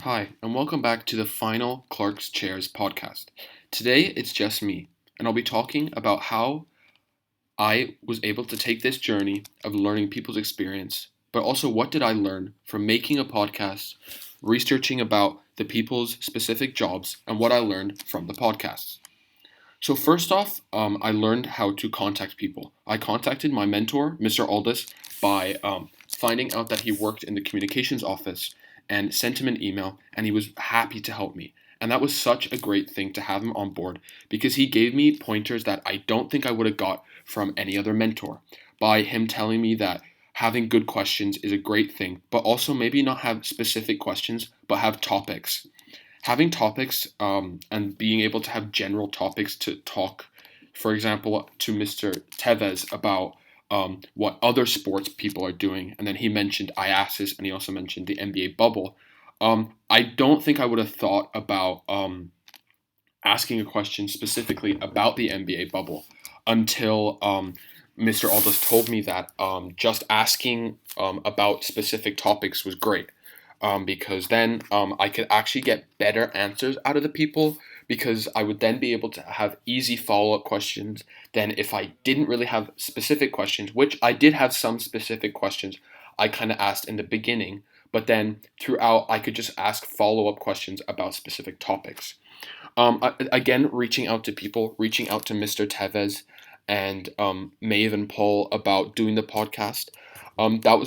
Hi, and welcome back to the final Clark's Chairs podcast. Today it's just me, and I'll be talking about how I was able to take this journey of learning people's experience, but also what did I learn from making a podcast, researching about the people's specific jobs, and what I learned from the podcasts. So first off, I learned how to contact people. I contacted my mentor, Mr. Aldous, by finding out that he worked in the communications office and sent him an email, and he was happy to help me. And that was such a great thing to have him on board because he gave me pointers that I don't think I would have got from any other mentor. By him telling me that having good questions is a great thing, but also maybe not have specific questions, but have topics. Having topics and being able to have general topics to talk, for example, to Mr. Tevez about what other sports people are doing, and then he mentioned IASIS and he also mentioned the NBA bubble. I don't think I would have thought about asking a question specifically about the NBA bubble until Mr. Aldous told me that just asking about specific topics was great because then I could actually get better answers out of the people because I would then be able to have easy follow up questions than if I didn't really have specific questions, which I did have some specific questions I kind of asked in the beginning, but then throughout I could just ask follow up questions about specific topics. Again, reaching out to people, reaching out to Mr. Tevez and Maeve and Paul about doing the podcast. That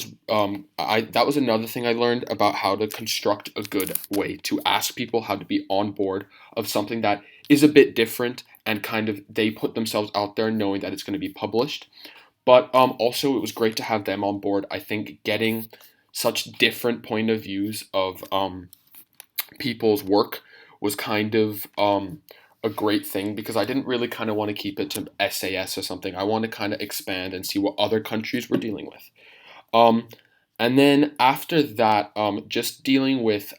was another thing I learned about how to construct a good way to ask people how to be on board of something that is a bit different and kind of they put themselves out there knowing that it's going to be published. But also it was great to have them on board. I think getting such different point of views of people's work was kind of a great thing because I didn't really kind of want to keep it to SAS or something. I want to kind of expand and see what other countries were dealing with. Um, and then after that, just dealing with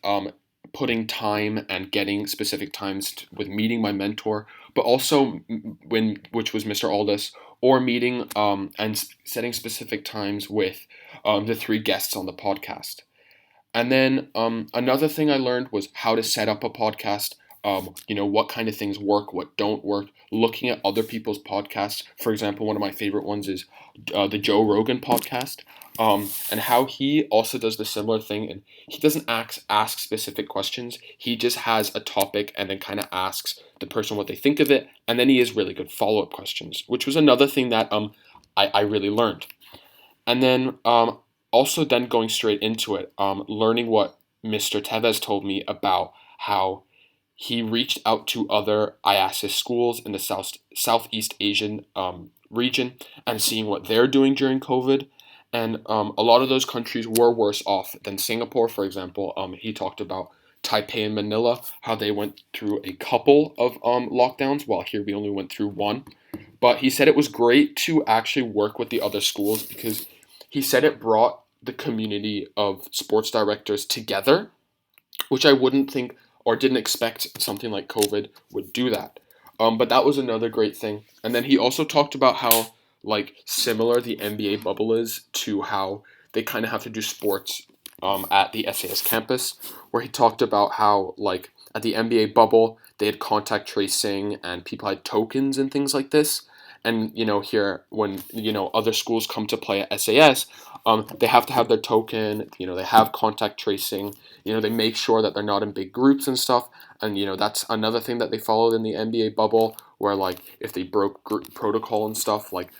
putting time and getting specific times with meeting my mentor, but also which was Mr. Aldous, or meeting and setting specific times with the three guests on the podcast. And then another thing I learned was how to set up a podcast. What kind of things work, what don't work. Looking at other people's podcasts. For example, one of my favorite ones is the Joe Rogan podcast, and how he also does the similar thing. And he doesn't ask specific questions. He just has a topic and then kind of asks the person what they think of it, and then he has really good follow up questions, which was another thing that I really learned. And then also then going straight into it, learning what Mr. Tevez told me about how he reached out to other IASIS schools in the Southeast Asian region and seeing what they're doing during COVID. And a lot of those countries were worse off than Singapore, for example. He talked about Taipei and Manila, how they went through a couple of lockdowns, while here we only went through one. But he said it was great to actually work with the other schools because he said it brought the community of sports directors together, which I wouldn't think or didn't expect something like COVID would do that. But that was another great thing. And then he also talked about how like similar the NBA bubble is to how they kind of have to do sports at the SAS campus, where he talked about how like at the NBA bubble they had contact tracing and people had tokens and things like this. And here when other schools come to play at SAS, they have to have their token. They have contact tracing. They make sure that they're not in big groups and stuff. And that's another thing that they followed in the NBA bubble, where like if they broke group protocol and stuff, like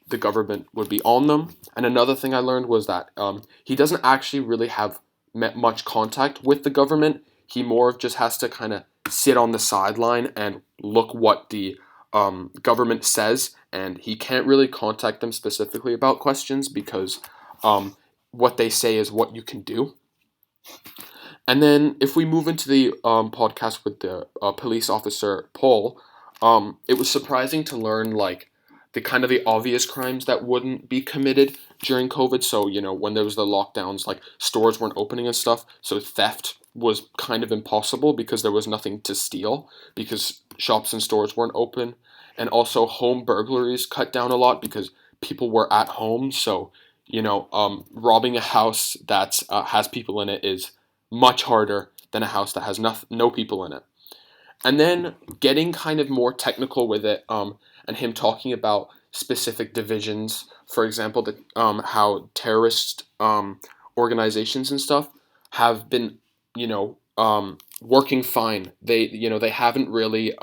the government would be on them. And another thing I learned was that he doesn't actually really have met much contact with the government. He more of just has to kind of sit on the sideline and look what the government says, and he can't really contact them specifically about questions because what they say is what you can do. And then if we move into the podcast with the police officer Paul, it was surprising to learn like the kind of the obvious crimes that wouldn't be committed during COVID. So when there was the lockdowns, like stores weren't opening and stuff, so theft was kind of impossible because there was nothing to steal because shops and stores weren't open, and also home burglaries cut down a lot because people were at home. So robbing a house that has people in it is much harder than a house that has no people in it. And then getting kind of more technical with it, and him talking about specific divisions, for example, how terrorist organizations and stuff have been, working fine. They haven't really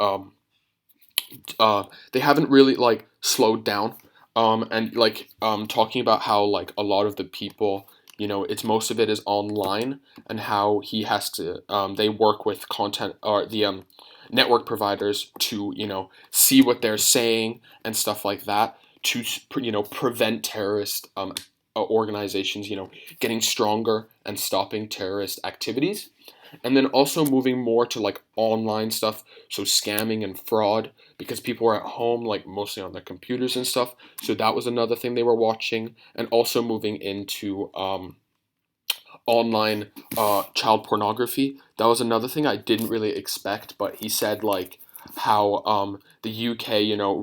like slowed down, and like talking about how like a lot of the people, it's most of it is online, and how he has to they work with content or the network providers to see what they're saying and stuff like that to prevent terrorist organizations getting stronger and stopping terrorist activities. And then also moving more to like online stuff, so scamming and fraud, because people were at home, like mostly on their computers and stuff. So that was another thing they were watching, and also moving into online child pornography. That was another thing I didn't really expect, but he said like how the UK,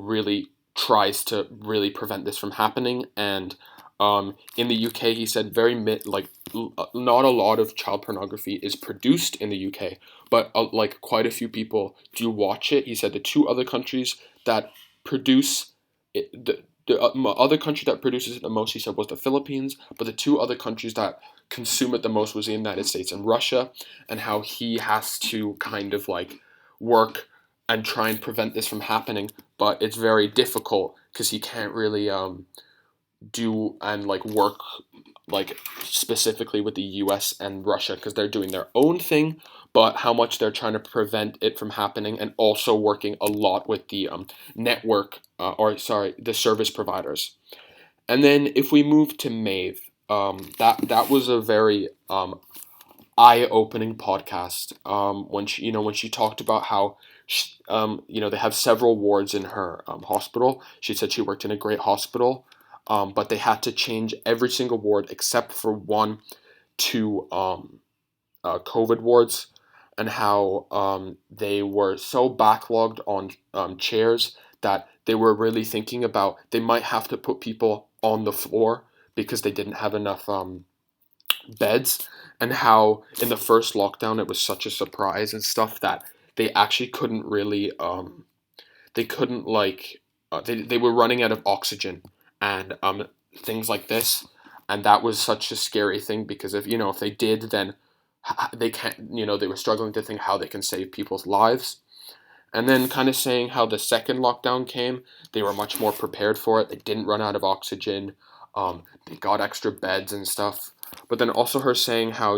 really tries to really prevent this from happening, and in the UK, he said not a lot of child pornography is produced in the UK, but like quite a few people do watch it. He said the two other countries that produce it, the other country that produces it the most, he said, was the Philippines, but the two other countries that consume it the most was the United States and Russia, and how he has to kind of like work and try and prevent this from happening, but it's very difficult because he can't really do and like work like specifically with the US and Russia because they're doing their own thing, but how much they're trying to prevent it from happening, and also working a lot with the network or sorry, the service providers. And then if we move to Maeve, that was a very eye-opening podcast. When she talked about how they have several wards in her hospital. She said she worked in a great hospital, but they had to change every single ward except for one to COVID wards, and how they were so backlogged on chairs that they were really thinking about they might have to put people on the floor because they didn't have enough beds, and how in the first lockdown it was such a surprise and stuff that they actually couldn't really they couldn't like they were running out of oxygen and things like this, and that was such a scary thing because if they did, then they can't, they were struggling to think how they can save people's lives. And then kind of saying how the second lockdown came, they were much more prepared for it. They didn't run out of oxygen. They got extra beds and stuff. But then also her saying how,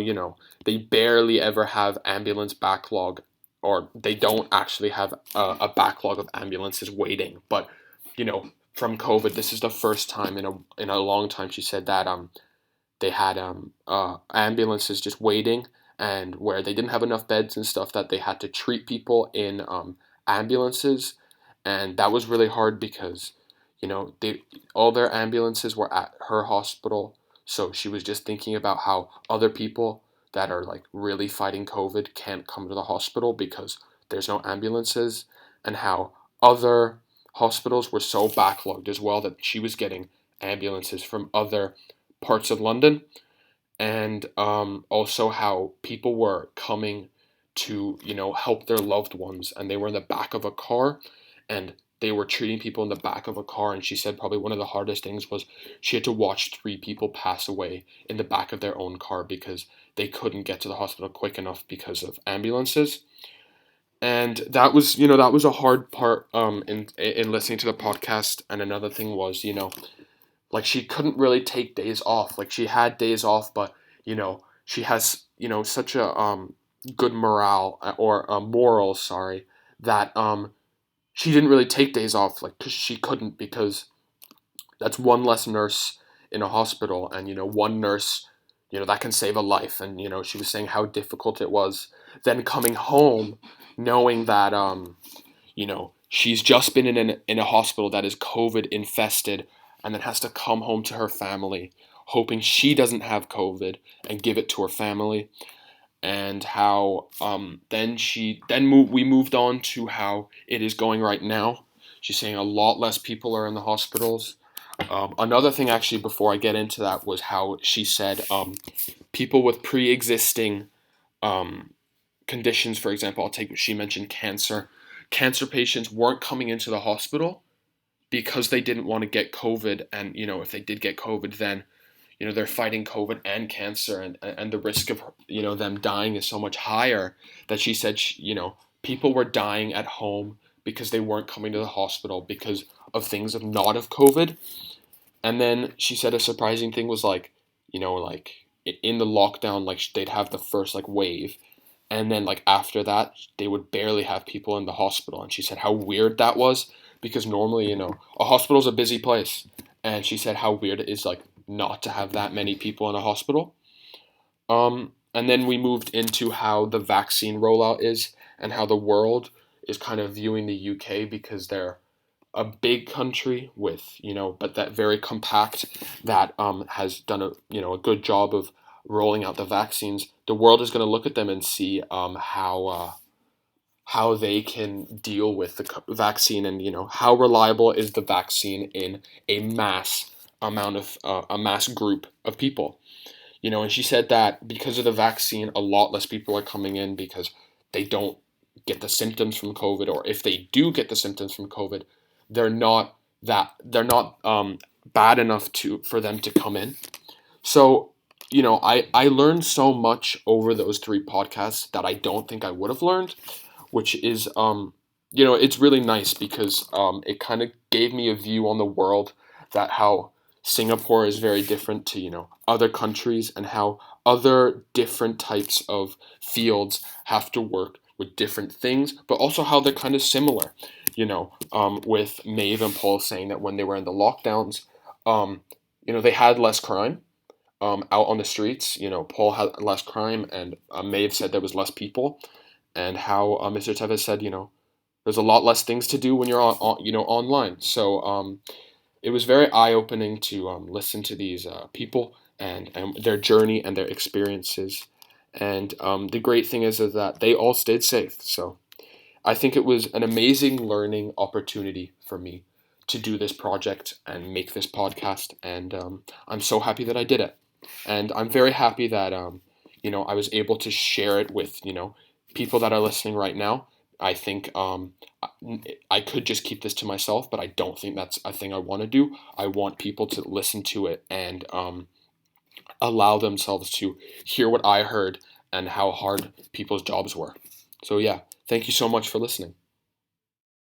they barely ever have ambulance backlog, or they don't actually have a backlog of ambulances waiting. But, from COVID, this is the first time in a long time, she said, that they had ambulances just waiting, and where they didn't have enough beds and stuff, that they had to treat people in ambulances, and that was really hard because they all their ambulances were at her hospital, so she was just thinking about how other people that are like really fighting COVID can't come to the hospital because there's no ambulances, and how other hospitals were so backlogged as well that she was getting ambulances from other parts of London, and also how people were coming to help their loved ones, and they were in the back of a car, and they were treating people in the back of a car. And she said probably one of the hardest things was she had to watch three people pass away in the back of their own car because they couldn't get to the hospital quick enough because of ambulances. And that was a hard part in listening to the podcast. And another thing was like she couldn't really take days off. Like she had days off, but she has such a good morale, or morals, sorry, that she didn't really take days off, like, 'cause she couldn't, because that's one less nurse in a hospital, and one nurse, that can save a life. And she was saying how difficult it was then coming home, knowing that she's just been in a hospital that is COVID infested, and then has to come home to her family, hoping she doesn't have COVID and give it to her family. And how we moved on to how it is going right now. She's saying a lot less people are in the hospitals. Another thing, actually, before I get into that, was how she said people with pre-existing conditions, for example, she mentioned cancer. Cancer patients weren't coming into the hospital because they didn't want to get COVID. And, if they did get COVID, then, they're fighting COVID and cancer, and the risk of, them dying is so much higher that she said, people were dying at home because they weren't coming to the hospital because of things of not of COVID. And then she said a surprising thing was like, like in the lockdown, like they'd have the first like wave, and then like after that, they would barely have people in the hospital. And she said how weird that was because normally, a hospital's a busy place. And she said how weird it is like not to have that many people in a hospital. And then we moved into how the vaccine rollout is and how the world is kind of viewing the UK because they're a big country with, but that very compact that has done a good job of rolling out the vaccines. The world is going to look at them and see how they can deal with the vaccine, and how reliable is the vaccine in a mass amount of a mass group of people. And she said that because of the vaccine, a lot less people are coming in because they don't get the symptoms from COVID, or if they do get the symptoms from COVID, they're not bad enough for them to come in. So, I learned so much over those three podcasts that I don't think I would have learned, which is it's really nice because it kind of gave me a view on the world, that how Singapore is very different to other countries, and how other different types of fields have to work with different things, but also how they're kind of similar. With Maeve and Paul saying that when they were in the lockdowns, they had less crime out on the streets. Paul had less crime, and Maeve said there was less people, and how Mr. Tevez said, there's a lot less things to do when you're online. So it was very eye opening to listen to these people and their journey and their experiences. And the great thing is that they all stayed safe. So I think it was an amazing learning opportunity for me to do this project and make this podcast. And I'm so happy that I did it. And I'm very happy that, I was able to share it with, people that are listening right now. I think I could just keep this to myself, but I don't think that's a thing I want to do. I want people to listen to it and allow themselves to hear what I heard and how hard people's jobs were. So, yeah, thank you so much for listening.